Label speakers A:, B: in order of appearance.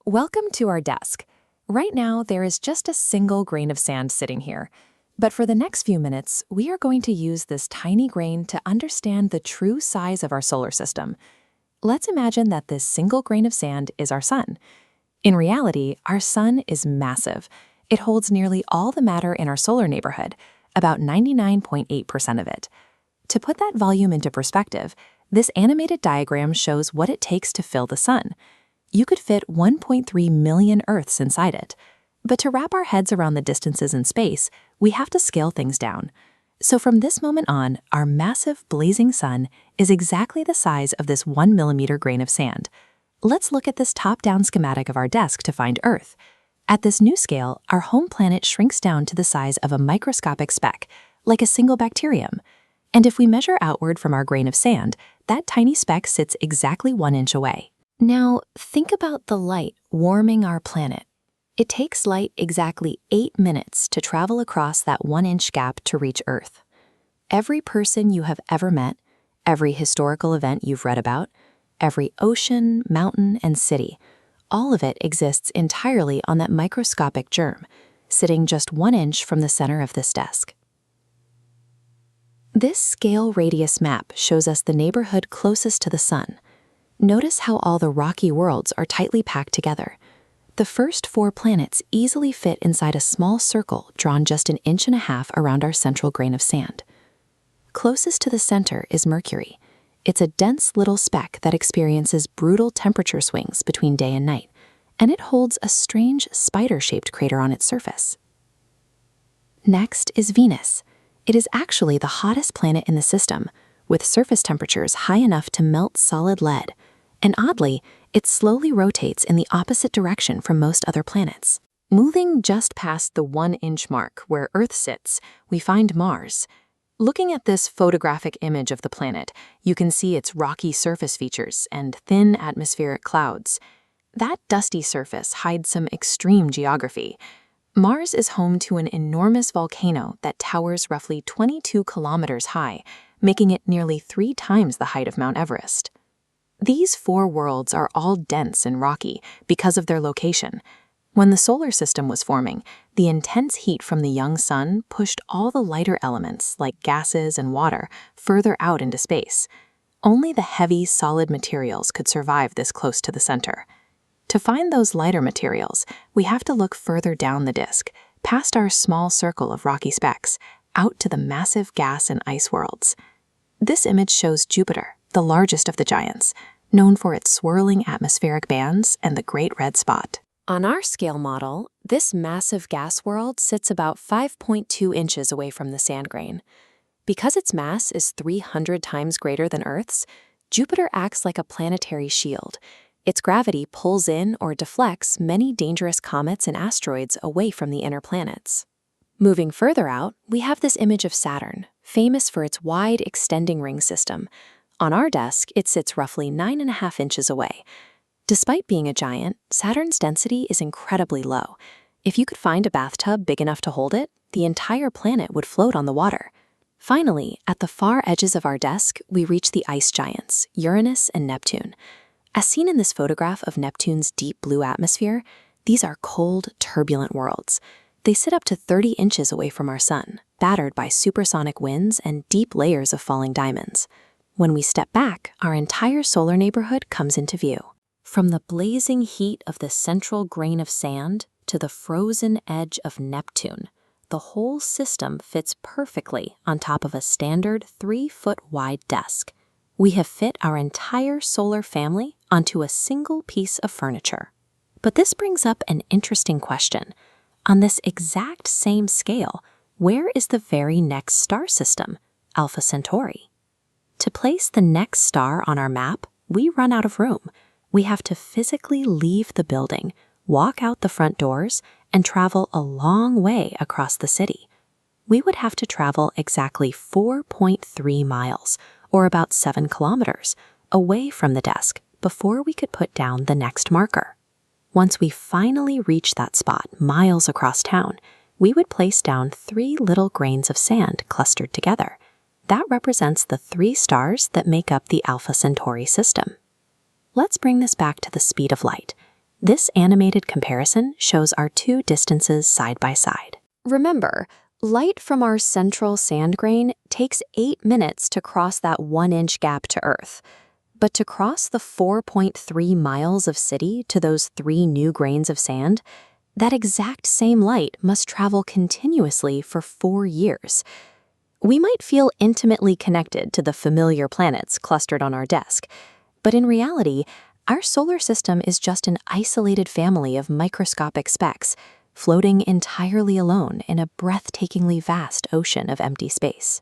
A: Welcome to our desk. Right now, there is just a single grain of sand sitting here. But for the next few minutes, we are going to use this tiny grain to understand the true size of our solar system. Let's imagine that this single grain of sand is our sun. In reality, our sun is massive. It holds nearly all the matter in our solar neighborhood, about 99.8% of it. To put that volume into perspective, this animated diagram shows what it takes to fill the sun. You could fit 1.3 million Earths inside it. But to wrap our heads around the distances in space, we have to scale things down. So from this moment on, our massive blazing sun is exactly the size of this 1 millimeter grain of sand. Let's look at this top-down schematic of our desk to find Earth. At this new scale, our home planet shrinks down to the size of a microscopic speck, like a single bacterium. And if we measure outward from our grain of sand, that tiny speck sits exactly 1 inch away. Now, think about the light warming our planet. It takes light exactly 8 minutes to travel across that 1 inch gap to reach Earth. Every person you have ever met, every historical event you've read about, every ocean, mountain, and city, all of it exists entirely on that microscopic germ, sitting just 1 inch from the center of this desk. This scale radius map shows us the neighborhood closest to the sun. Notice how all the rocky worlds are tightly packed together. The first 4 planets easily fit inside a small circle drawn just 1.5 inches around our central grain of sand. Closest to the center is Mercury. It's a dense little speck that experiences brutal temperature swings between day and night, and it holds a strange spider-shaped crater on its surface. Next is Venus. It is actually the hottest planet in the system, with surface temperatures high enough to melt solid lead. And oddly, it slowly rotates in the opposite direction from most other planets. Moving just past the 1 inch mark where Earth sits, we find Mars. Looking at this photographic image of the planet, you can see its rocky surface features and thin atmospheric clouds. That dusty surface hides some extreme geography. Mars is home to an enormous volcano that towers roughly 22 kilometers high, making it nearly 3 times the height of Mount Everest. These 4 worlds are all dense and rocky because of their location. When the solar system was forming, the intense heat from the young sun pushed all the lighter elements, like gases and water, further out into space. Only the heavy, solid materials could survive this close to the center. To find those lighter materials, we have to look further down the disk, past our small circle of rocky specks, out to the massive gas and ice worlds. This image shows Jupiter, the largest of the giants, known for its swirling atmospheric bands and the Great Red Spot. On our scale model, this massive gas world sits about 5.2 inches away from the sand grain. Because its mass is 300 times greater than Earth's, Jupiter acts like a planetary shield. Its gravity pulls in or deflects many dangerous comets and asteroids away from the inner planets. Moving further out, we have this image of Saturn, famous for its wide extending ring system. On our desk, it sits roughly 9.5 inches away. Despite being a giant, Saturn's density is incredibly low. If you could find a bathtub big enough to hold it, the entire planet would float on the water. Finally, at the far edges of our desk, we reach the ice giants, Uranus and Neptune. As seen in this photograph of Neptune's deep blue atmosphere, these are cold, turbulent worlds. They sit up to 30 inches away from our sun, battered by supersonic winds and deep layers of falling diamonds. When we step back, our entire solar neighborhood comes into view. From the blazing heat of the central grain of sand to the frozen edge of Neptune, the whole system fits perfectly on top of a standard 3-foot-wide desk. We have fit our entire solar family onto a single piece of furniture. But this brings up an interesting question. On this exact same scale, where is the very next star system, Alpha Centauri? To place the next star on our map, we run out of room. We have to physically leave the building, walk out the front doors, and travel a long way across the city. We would have to travel exactly 4.3 miles, or about 7 kilometers, away from the desk before we could put down the next marker. Once we finally reach that spot miles across town, we would place down 3 little grains of sand clustered together. That represents the 3 stars that make up the Alpha Centauri system. Let's bring this back to the speed of light. This animated comparison shows our two distances side by side. Remember, light from our central sand grain takes 8 minutes to cross that 1-inch gap to Earth. But to cross the 4.3 miles of city to those 3 new grains of sand, that exact same light must travel continuously for 4 years. We might feel intimately connected to the familiar planets clustered on our desk, but in reality, our solar system is just an isolated family of microscopic specks, floating entirely alone in a breathtakingly vast ocean of empty space.